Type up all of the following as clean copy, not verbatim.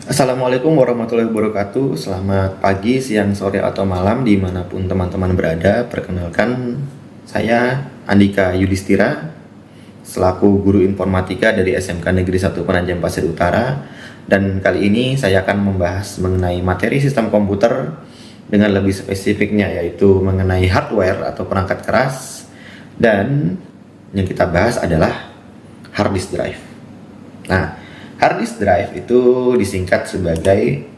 Assalamualaikum warahmatullahi wabarakatuh. Selamat pagi, siang, sore, atau malam dimanapun teman-teman berada. Perkenalkan, saya Andika Yudhistira, selaku guru informatika dari SMK Negeri 1 Penajam Pasir Utara. Dan kali ini saya akan membahas mengenai materi sistem komputer dengan lebih spesifiknya, yaitu mengenai hardware atau perangkat keras. Dan yang kita bahas adalah hard disk drive. Nah, hard disk drive itu disingkat sebagai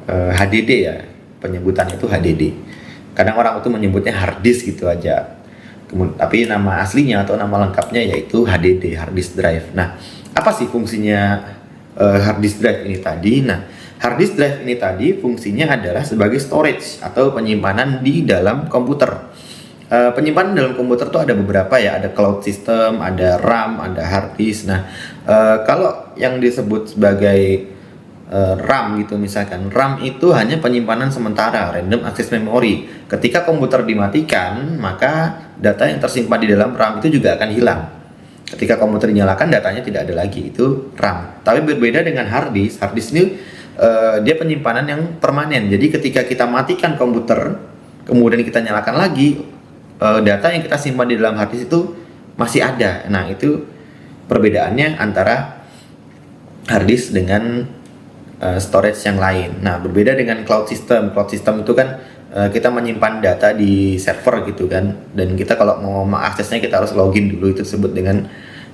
HDD ya, penyebutannya itu HDD. Kadang orang itu menyebutnya hard disk gitu aja. Tapi nama aslinya atau nama lengkapnya yaitu HDD, hard disk drive. Nah, apa sih fungsinya hard disk drive ini tadi? Nah, hard disk drive ini tadi fungsinya adalah sebagai storage atau penyimpanan di dalam komputer. Penyimpanan dalam komputer tuh ada beberapa ya, ada cloud system, ada RAM, ada hard disk. Nah, kalau yang disebut sebagai RAM gitu, misalkan RAM itu hanya penyimpanan sementara, random access memory. Ketika komputer dimatikan, maka data yang tersimpan di dalam RAM itu juga akan hilang. Ketika komputer dinyalakan, datanya tidak ada lagi, itu RAM. Tapi berbeda dengan hard disk ini dia penyimpanan yang permanen. Jadi ketika kita matikan komputer, kemudian kita nyalakan lagi, data yang kita simpan di dalam hard disk itu masih ada. Nah, itu perbedaannya antara hard disk dengan storage yang lain. Nah, berbeda dengan cloud system. Cloud system itu kan kita menyimpan data di server gitu kan, dan kita kalau mau mengaksesnya kita harus login dulu, itu disebut dengan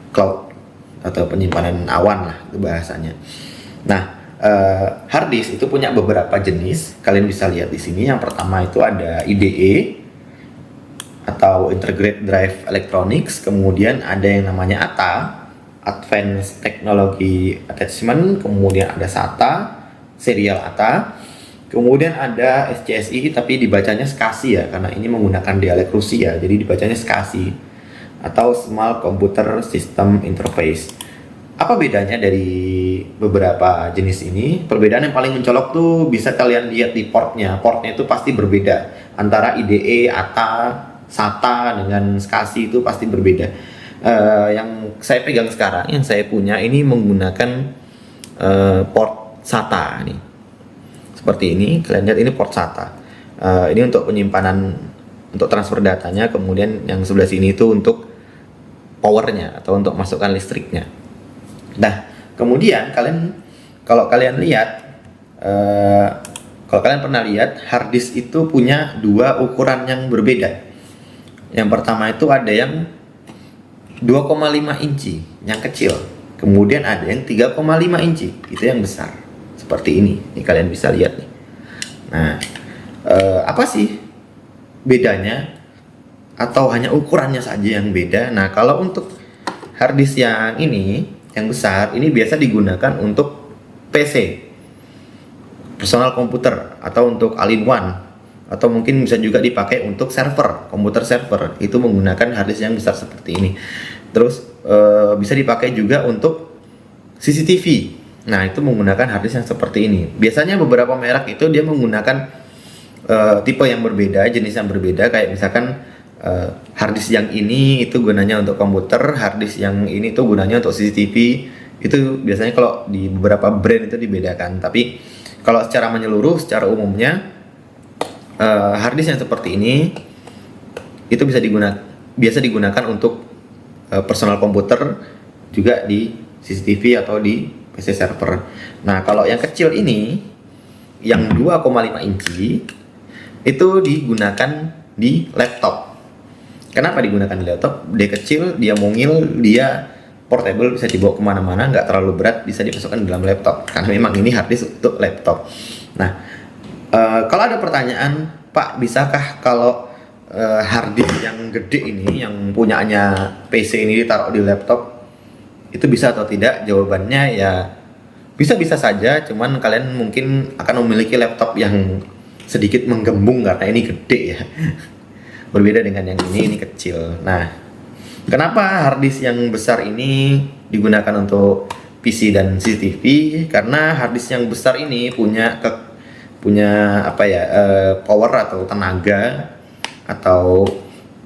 cloud atau penyimpanan awan lah itu bahasanya. Nah, hard disk itu punya beberapa jenis. Kalian bisa lihat di sini. Yang pertama itu ada IDE atau Integrated Drive Electronics, kemudian ada yang namanya ATA, Advanced Technology Attachment, kemudian ada SATA, Serial ATA, kemudian ada SCSI tapi dibacanya SCSI ya, karena ini menggunakan dialek Rusia, jadi dibacanya SCSI atau Small Computer System Interface. Apa bedanya dari beberapa jenis ini? Perbedaan yang paling mencolok tuh bisa kalian lihat di portnya. Portnya itu pasti berbeda antara IDE, ATA, SATA dengan SCSI, itu pasti berbeda. Yang saya pegang sekarang, yang saya punya ini menggunakan port SATA nih. Seperti ini, kalian lihat ini port SATA. Ini untuk penyimpanan, untuk transfer datanya, kemudian yang sebelah sini itu untuk powernya atau untuk masukkan listriknya. Nah, kemudian kalau kalian pernah lihat, hard disk itu punya dua ukuran yang berbeda. Yang pertama itu ada yang 2,5 inci, yang kecil. Kemudian ada yang 3,5 inci, itu yang besar. Seperti ini kalian bisa lihat nih. Nah, apa sih bedanya? Atau hanya ukurannya saja yang beda? Nah, kalau untuk hard disk yang ini, yang besar, ini biasa digunakan untuk PC, personal komputer, atau untuk all-in-one, atau mungkin bisa juga dipakai untuk server, komputer server, itu menggunakan hard disk yang besar seperti ini. Terus bisa dipakai juga untuk CCTV. Nah, itu menggunakan hard disk yang seperti ini. Biasanya beberapa merek itu dia menggunakan tipe yang berbeda, jenis yang berbeda. Kayak misalkan hard disk yang ini itu gunanya untuk komputer, hard disk yang ini tuh gunanya untuk CCTV. Itu biasanya kalau di beberapa brand itu dibedakan. Tapi kalau secara menyeluruh, secara umumnya hard disk yang seperti ini itu biasa digunakan untuk personal komputer, juga di CCTV atau di PC server. Nah, kalau yang kecil ini, yang 2,5 inci itu digunakan di laptop. Kenapa digunakan di laptop? Dia kecil, dia mungil, dia portable, bisa dibawa kemana-mana, nggak terlalu berat, bisa dimasukkan dalam laptop. Karena memang ini hard disk untuk laptop. Nah, kalau ada pertanyaan, Pak, bisakah kalau hard disk yang gede ini, yang punyanya PC ini ditaruh di laptop, itu bisa atau tidak? Jawabannya ya bisa-bisa saja, cuman kalian mungkin akan memiliki laptop yang sedikit menggembung karena ini gede ya. Berbeda dengan yang ini kecil. Nah, kenapa hard disk yang besar ini digunakan untuk PC dan CCTV? Karena hard disk yang besar ini punya power atau tenaga atau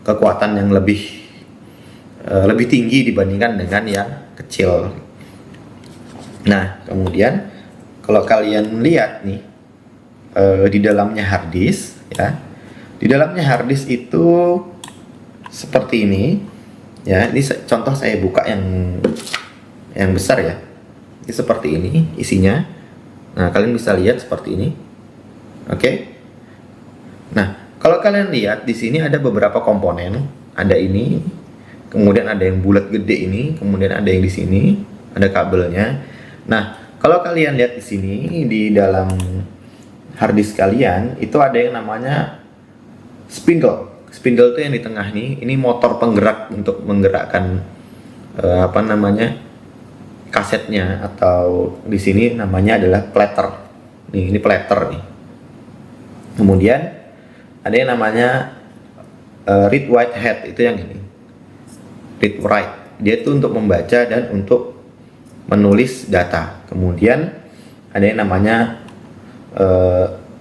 kekuatan yang lebih tinggi dibandingkan dengan yang kecil. Nah, kemudian kalau kalian lihat nih, di dalamnya hard disk ya, di dalamnya hard disk itu seperti ini ya. Ini contoh saya buka yang besar ya. Ini seperti ini isinya. Nah, kalian bisa lihat seperti ini. Oke. Nah, kalau kalian lihat di sini ada beberapa komponen. Ada ini, kemudian ada yang bulat gede ini, kemudian ada yang di sini, ada kabelnya. Nah, kalau kalian lihat di sini di dalam hard disk kalian itu ada yang namanya spindle. Spindle itu yang di tengah nih. Ini motor penggerak untuk menggerakkan kasetnya, atau di sini namanya adalah platter. Nih, ini platter nih. Kemudian ada yang namanya read write head, itu yang ini. Read write. Dia itu untuk membaca dan untuk menulis data. Kemudian ada yang namanya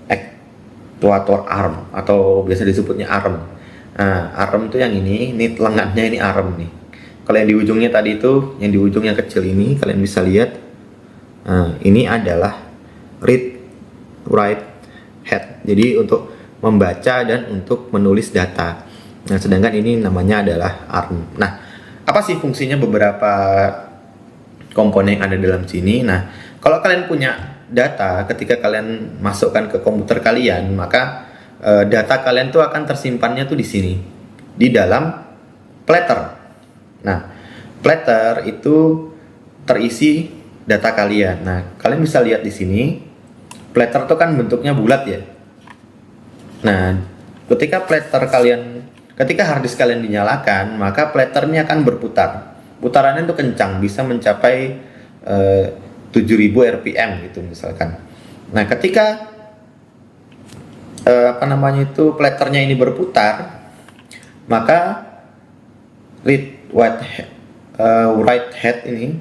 actuator arm, atau biasa disebutnya arm. Nah, arm itu yang ini lengannya ini arm nih. Kalau yang di ujungnya tadi itu, yang di ujung yang kecil ini, kalian bisa lihat. Nah, ini adalah read write head. Jadi untuk membaca dan untuk menulis data. Nah, sedangkan ini namanya adalah ARM. Nah, apa sih fungsinya beberapa komponen yang ada dalam sini? Nah, kalau kalian punya data, ketika kalian masukkan ke komputer kalian, maka data kalian tuh akan tersimpannya tuh di sini, di dalam platter. Nah, platter itu terisi data kalian. Nah, kalian bisa lihat di sini, platter itu kan bentuknya bulat ya. Nah, ketika hard disk kalian dinyalakan, maka platter ini akan berputar. Putarannya itu kencang, bisa mencapai 7000 rpm gitu misalkan. Nah, ketika platternya ini berputar, maka read write head ini,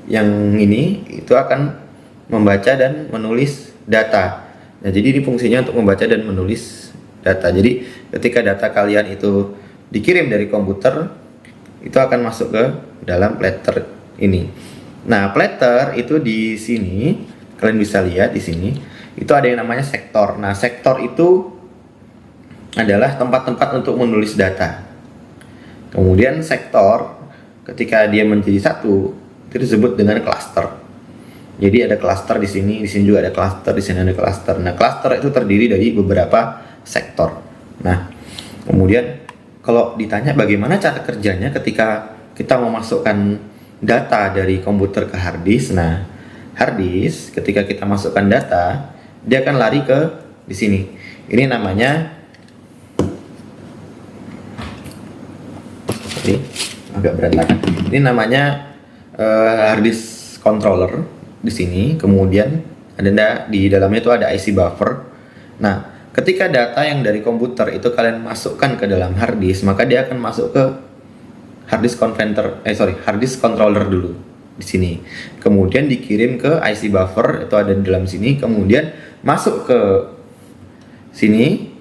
yang ini itu akan membaca dan menulis data. Nah, jadi ini fungsinya untuk membaca dan menulis data. Jadi ketika data kalian itu dikirim dari komputer, itu akan masuk ke dalam platter ini. Nah, platter itu di sini kalian bisa lihat di sini itu ada yang namanya sektor. Nah, sektor itu adalah tempat-tempat untuk menulis data. Kemudian sektor ketika dia menjadi satu itu disebut dengan cluster. Jadi ada cluster di sini juga ada cluster, di sini ada cluster. Nah, cluster itu terdiri dari beberapa sektor. Nah, kemudian kalau ditanya bagaimana cara kerjanya ketika kita memasukkan data dari komputer ke hard disk. Nah, hard disk ketika kita masukkan data, dia akan lari ke di sini. Ini namanya agak berantakan. Ini namanya hard disk controller di sini. Kemudian ada di dalamnya itu ada IC buffer. Nah, ketika data yang dari komputer itu kalian masukkan ke dalam hard disk, maka dia akan masuk ke hard disk controller dulu di sini. Kemudian dikirim ke IC buffer, itu ada di dalam sini. Kemudian masuk ke sini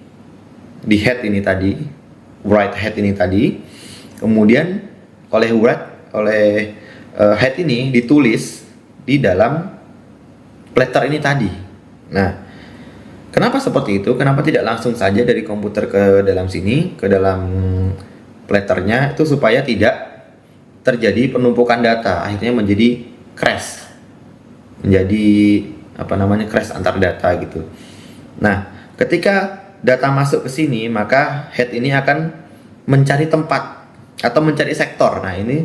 di head ini tadi, write head ini tadi. Kemudian oleh head ini ditulis di dalam platter ini tadi. Nah, kenapa seperti itu? Kenapa tidak langsung saja dari komputer ke dalam sini, ke dalam platternya, itu supaya tidak terjadi penumpukan data, akhirnya menjadi crash, crash antar data gitu. Nah, ketika data masuk ke sini, maka head ini akan mencari tempat atau mencari sektor. Nah, ini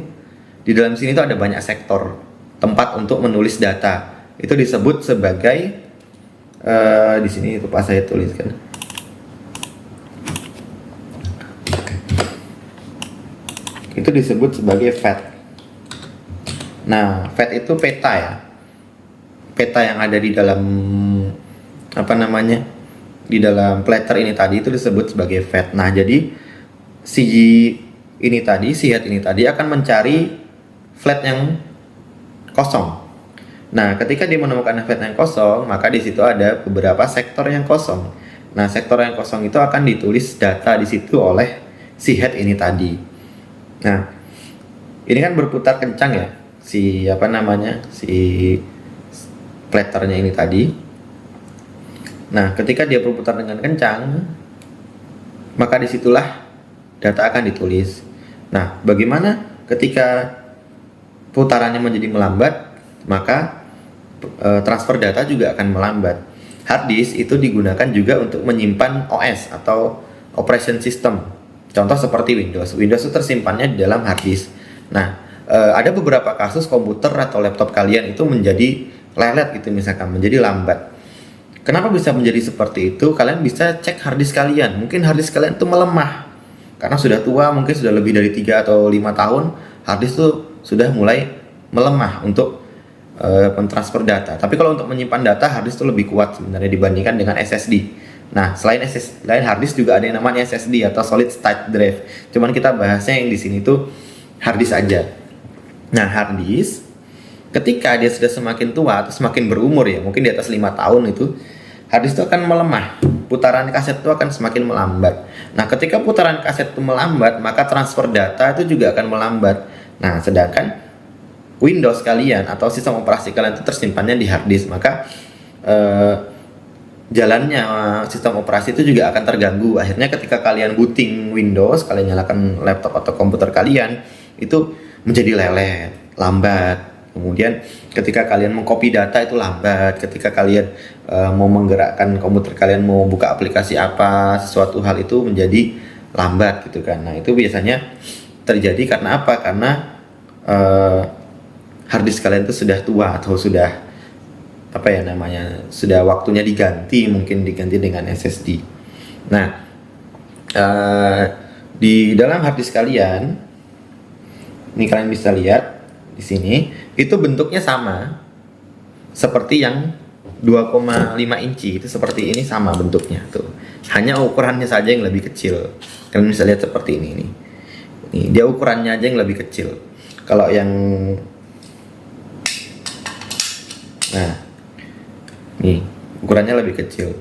di dalam sini tuh ada banyak sektor tempat untuk menulis data. Itu disebut sebagai di sini lupa saya tuliskan. Itu disebut sebagai FAT. Nah, FAT itu peta ya. Peta yang ada di dalam di dalam platter ini tadi itu disebut sebagai FAT. Nah, jadi si head ini tadi akan mencari flat yang kosong. Nah, ketika dia menemukan flat yang kosong, maka di situ ada beberapa sektor yang kosong. Nah, sektor yang kosong itu akan ditulis data di situ oleh si head ini tadi. Nah, ini kan berputar kencang ya, si platernya ini tadi. Nah, ketika dia berputar dengan kencang, maka disitulah data akan ditulis. Nah, bagaimana ketika putarannya menjadi melambat, maka transfer data juga akan melambat. Hard disk itu digunakan juga untuk menyimpan OS atau operation system. Contoh seperti Windows. Windows itu tersimpannya di dalam hard disk. Nah, ada beberapa kasus komputer atau laptop kalian itu menjadi lelet gitu, misalkan menjadi lambat. Kenapa bisa menjadi seperti itu? Kalian bisa cek hard disk kalian. Mungkin hard disk kalian itu melemah karena sudah tua, mungkin sudah lebih dari 3 atau 5 tahun, hard disk itu sudah mulai melemah untuk mentransfer data. Tapi kalau untuk menyimpan data, hard disk itu lebih kuat sebenarnya dibandingkan dengan SSD. Nah, selain hard disk juga ada yang namanya SSD atau solid state drive. Cuman kita bahasnya yang di sini tuh hard disk aja. Nah, hard disk ketika dia sudah semakin tua atau semakin berumur ya, mungkin di atas 5 tahun itu, hard disk itu akan melemah. Putaran kaset itu akan semakin melambat. Nah, ketika putaran kaset itu melambat, maka transfer data itu juga akan melambat. Nah, sedangkan Windows kalian atau sistem operasi kalian itu tersimpannya di hard disk, maka jalannya sistem operasi itu juga akan terganggu. Akhirnya ketika kalian booting Windows, kalian nyalakan laptop atau komputer kalian, itu menjadi lelet, lambat. Kemudian ketika kalian mengcopy data itu lambat. Ketika kalian mau menggerakkan komputer kalian, mau buka aplikasi apa, sesuatu hal itu menjadi lambat gitu kan. Nah, itu biasanya terjadi karena apa? Karena hard disk kalian itu sudah tua atau sudah sudah waktunya diganti, mungkin diganti dengan SSD. Nah, di dalam hard disk kalian, ini kalian bisa lihat di sini, itu bentuknya sama seperti yang 2,5 inci, itu seperti ini, sama bentuknya tuh. Hanya ukurannya saja yang lebih kecil. Kalian bisa lihat seperti ini nih. Nih, dia ukurannya aja yang lebih kecil. Kalau yang nih, ukurannya lebih kecil.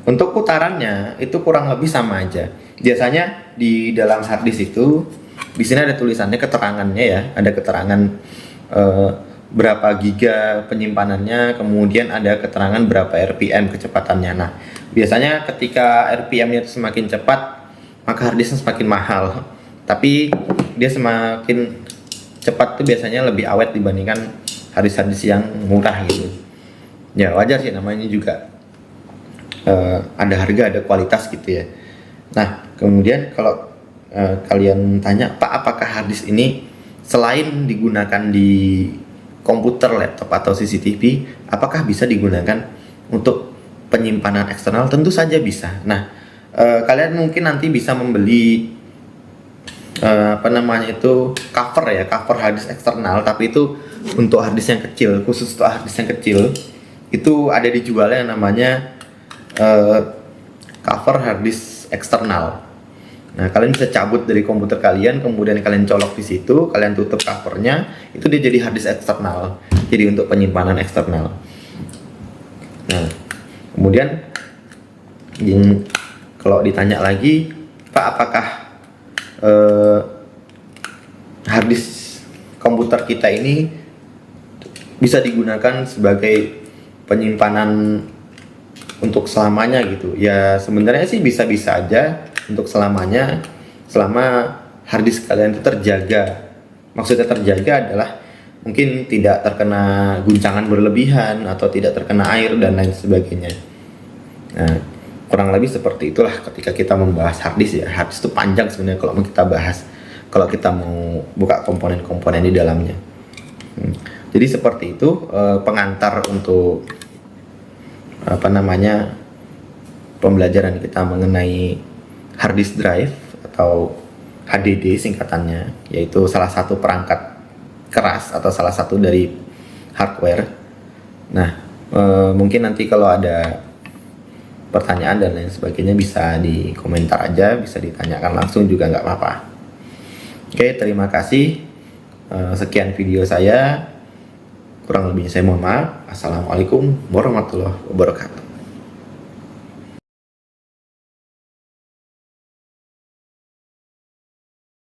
Untuk putarannya itu kurang lebih sama aja. Biasanya di dalam hard disk itu, di sini ada tulisannya, keterangannya ya, ada keterangan berapa giga penyimpanannya, kemudian ada keterangan berapa RPM kecepatannya. Nah, biasanya ketika RPM-nya semakin cepat, maka hard disk semakin mahal. Tapi dia semakin cepat tuh biasanya lebih awet dibandingkan hard disk yang murah gitu. Ya wajar sih, namanya juga ada harga, ada kualitas gitu ya. Nah, kemudian kalau kalian tanya, Pak, apakah hard disk ini selain digunakan di komputer, laptop atau CCTV, apakah bisa digunakan untuk penyimpanan eksternal? Tentu saja bisa. Nah, kalian mungkin nanti bisa membeli cover ya, cover hard disk eksternal, tapi itu untuk hard disk yang kecil, khusus untuk hard disk yang kecil itu ada dijualnya yang namanya cover hard disk eksternal. Nah, kalian bisa cabut dari komputer kalian, kemudian kalian colok di situ, kalian tutup covernya, itu dia jadi hard disk eksternal, jadi untuk penyimpanan eksternal. Nah, kemudian kalau ditanya lagi, Pak, apakah hard disk komputer kita ini bisa digunakan sebagai penyimpanan untuk selamanya gitu? Ya sebenarnya sih bisa-bisa aja untuk selamanya, selama hard disk kalian itu terjaga. Maksudnya terjaga adalah mungkin tidak terkena guncangan berlebihan atau tidak terkena air dan lain sebagainya. Nah, kurang lebih seperti itulah ketika kita membahas hard disk ya. Hard disk itu panjang sebenarnya kalau mau kita bahas, kalau kita mau buka komponen-komponen di dalamnya. Jadi seperti itu pengantar untuk pembelajaran kita mengenai hard disk drive atau HDD singkatannya, yaitu salah satu perangkat keras atau salah satu dari hardware. Nah, mungkin nanti kalau ada pertanyaan dan lain sebagainya bisa di komentar aja, bisa ditanyakan langsung juga nggak apa-apa. Oke, terima kasih. Sekian video saya. Kurang lebihnya saya mohon maaf. Assalamualaikum warahmatullahi wabarakatuh.